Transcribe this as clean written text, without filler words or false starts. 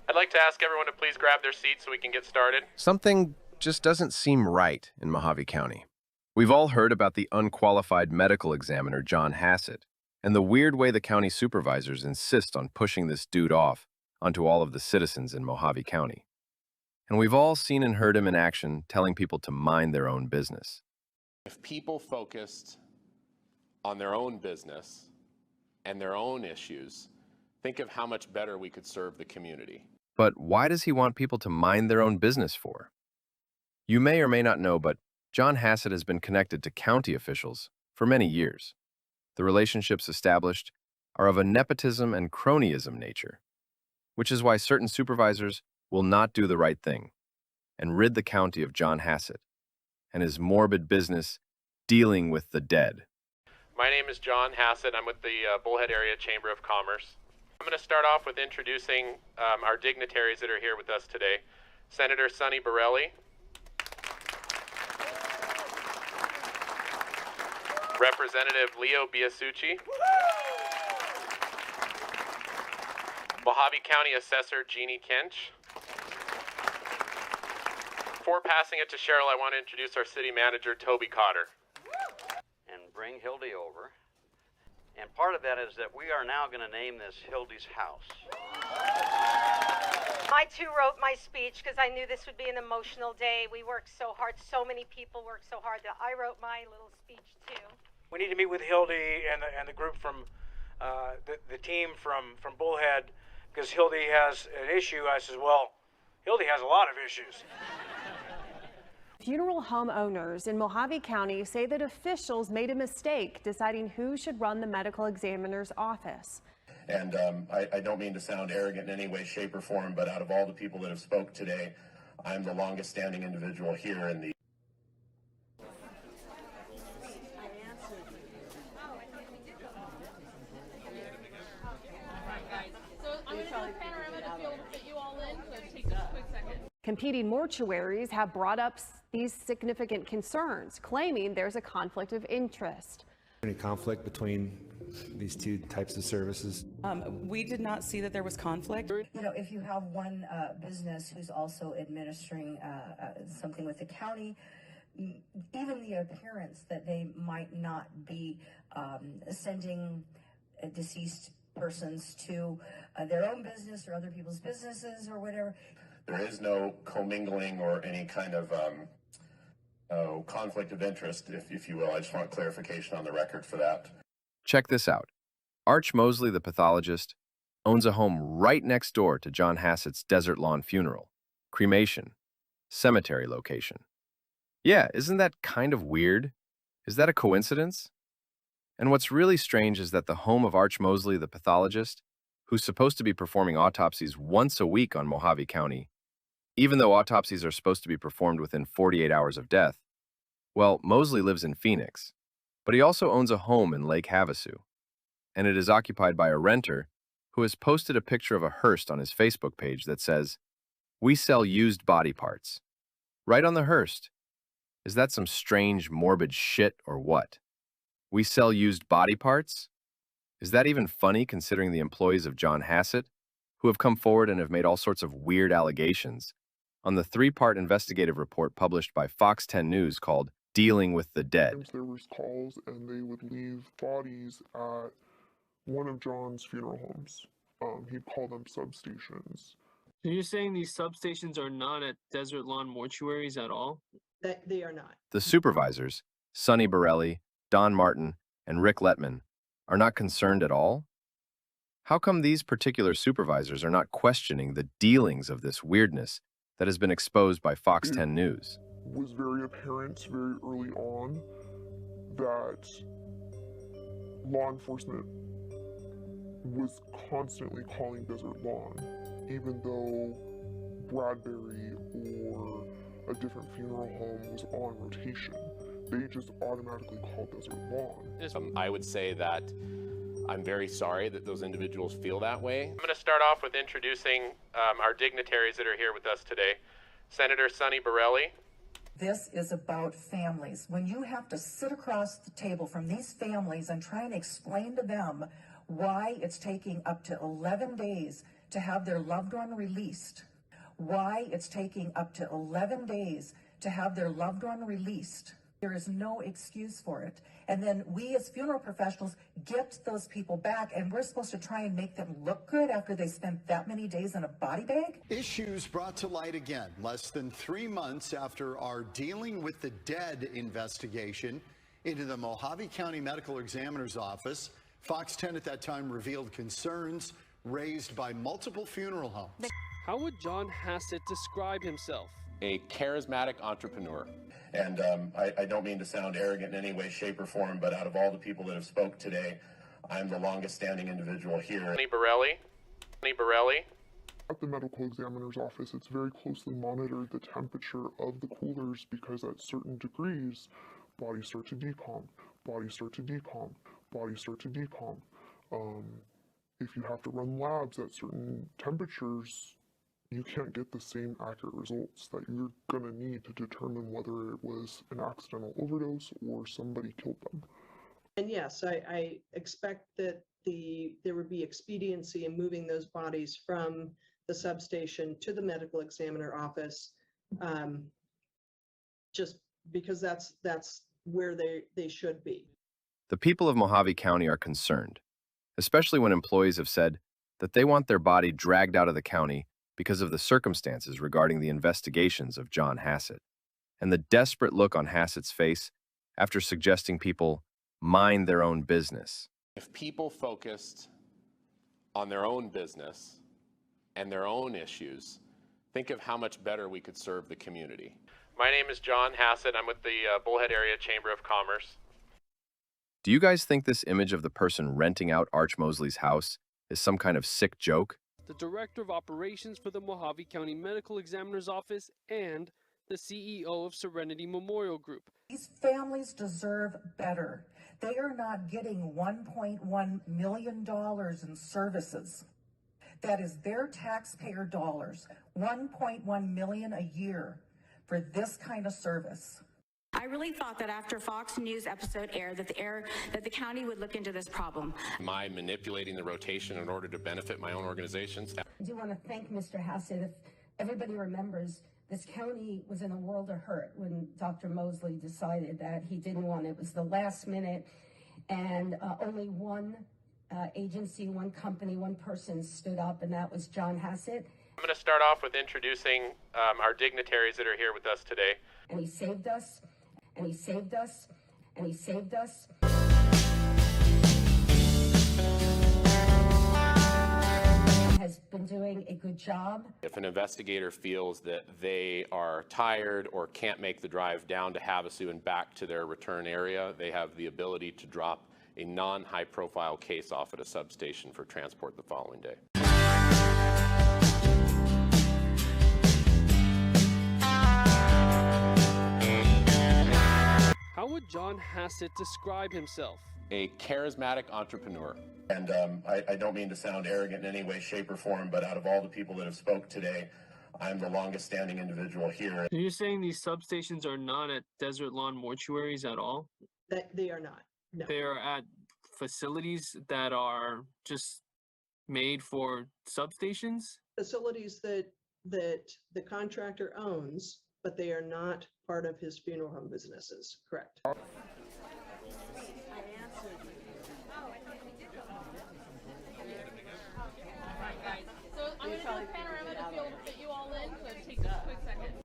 I'd like to ask everyone to please grab their seats so we can get started. Something just doesn't seem right in Mohave County. We've all heard about the unqualified medical examiner, John Hassett, and the weird way the county supervisors insist on pushing this dude off onto all of the citizens in Mohave County. And we've all seen and heard him in action telling people to mind their own business. If people focused on their own business and their own issues, think of how much better we could serve the community. But why does he want people to mind their own business for? You may or may not know, but John Hassett has been connected to county officials for many years. The relationships established are of a nepotism and cronyism nature, which is why certain supervisors will not do the right thing and rid the county of John Hassett and his morbid business dealing with the dead. My name is John Hassett. I'm with the Bullhead Area Chamber of Commerce. I'm going to start off with introducing our dignitaries that are here with us today. Senator Sonny Borrelli. Representative Leo Biasucci. Mohave County Assessor Jeannie Kench. Before passing it to Cheryl, I want to introduce our city manager, Toby Cotter. And bring Hildy over. And part of that is that we are now going to name this Hildy's house. I too wrote my speech because I knew this would be an emotional day. We worked so hard, so many people worked so hard that I wrote my little speech too. We need to meet with Hildy and the group from the team from Bullhead because Hildy has an issue. I said, well, Hildy has a lot of issues. Funeral home owners in Mohave County say that officials made a mistake deciding who should run the medical examiner's office. And I don't mean to sound arrogant in any way, shape, or form, but out of all the people that have spoke today, I'm the longest standing individual here in the Competing mortuaries have brought up these significant concerns, claiming there's a conflict of interest. Any conflict between these two types of services? We did not see that there was conflict. You know, if you have one business who's also administering something with the county, even the appearance that they might not be sending deceased persons to their own business or other people's businesses or whatever. There is no commingling or any kind of conflict of interest, if you will. I just want clarification on the record for that. Check this out. Arch Mosley, the pathologist, owns a home right next door to John Hassett's desert lawn funeral, cremation, cemetery location. Yeah, isn't that kind of weird? Is that a coincidence? And what's really strange is that the home of Arch Mosley, the pathologist, who's supposed to be performing autopsies once a week on Mohave County, even though autopsies are supposed to be performed within 48 hours of death, well, Mosely lives in Phoenix, but he also owns a home in Lake Havasu, and it is occupied by a renter who has posted a picture of a hearse on his Facebook page that says, "We sell used body parts." Right on the hearse. Is that some strange, morbid shit or what? We sell used body parts? Is that even funny considering the employees of John Hassett, who have come forward and have made all sorts of weird allegations on the 3-part investigative report published by Fox 10 News called Dealing with the Dead? There was calls and they would leave bodies at one of John's funeral homes. He'd call them substations. So you're saying these substations are not at desert lawn mortuaries at all? They are not. The supervisors, Sonny Borrelli, Don Martin, and Rick Lettan, are not concerned at all? How come these particular supervisors are not questioning the dealings of this weirdness that has been exposed by Fox 10 News? It was very apparent very early on that law enforcement was constantly calling Desert Lawn, even though Bradbury or a different funeral home was on rotation. They just automatically called Desert Lawn. I would say that I'm very sorry that those individuals feel that way. I'm going to start off with introducing our dignitaries that are here with us today. Senator Sonny Borrelli. This is about families. When you have to sit across the table from these families and try and explain to them why it's taking up to 11 days to have their loved one released. Why it's taking up to 11 days to have their loved one released. There is no excuse for it. And then we as funeral professionals get those people back, and we're supposed to try and make them look good after they spent that many days in a body bag? Issues brought to light again, less than 3 months after our Dealing with the Dead investigation into the Mohave County Medical Examiner's Office. Fox 10 at that time revealed concerns raised by multiple funeral homes. How would John Hassett describe himself? A charismatic entrepreneur. And I don't mean to sound arrogant in any way, shape, or form, but out of all the people that have spoke today, I'm the longest standing individual here. Sonny Borrelli. At the medical examiner's office, it's very closely monitored the temperature of the coolers, because at certain degrees, bodies start to decomp, bodies start to decomp, bodies start to decomp. If you have to run labs at certain temperatures, you can't get the same accurate results that you're going to need to determine whether it was an accidental overdose or somebody killed them. And yes, I expect that there would be expediency in moving those bodies from the substation to the medical examiner office, just because that's where they should be. The people of Mohave County are concerned, especially when employees have said that they want their body dragged out of the county because of the circumstances regarding the investigations of John Hassett, and the desperate look on Hassett's face after suggesting people mind their own business. If people focused on their own business and their own issues, think of how much better we could serve the community. My name is John Hassett. I'm with the Bullhead Area Chamber of Commerce. Do you guys think this image of the person renting out Arch Mosley's house is some kind of sick joke? The Director of Operations for the Mohave County Medical Examiner's Office and the CEO of Serenity Memorial Group. These families deserve better. They are not getting $1.1 million in services. That is their taxpayer dollars, $1.1 million a year for this kind of service. I really thought that after Fox News episode aired that the county would look into this problem. Am I manipulating the rotation in order to benefit my own organizations? I do want to thank Mr. Hassett. If everybody remembers, this county was in a world of hurt when Dr. Mosely decided that he didn't want it. It was the last minute, and only one agency, one company, one person stood up, and that was John Hassett. I'm going to start off with introducing our dignitaries that are here with us today. And he saved us, and he saved us, and he saved us. Has been doing a good job. If an investigator feels that they are tired or can't make the drive down to Havasu and back to their return area, they have the ability to drop a non-high profile case off at a substation for transport the following day. How would John Hassett describe himself? A charismatic entrepreneur. And I don't mean to sound arrogant in any way, shape, or form, but out of all the people that have spoke today, I'm the longest standing individual here. So you're saying these substations are not at desert lawn mortuaries at all? That they are not. No. They are at facilities that are just made for substations? Facilities that the contractor owns, but they are not part of his funeral home businesses, correct? So I'm going to do a panorama to be able to fit you all in, so it takes us a quick second.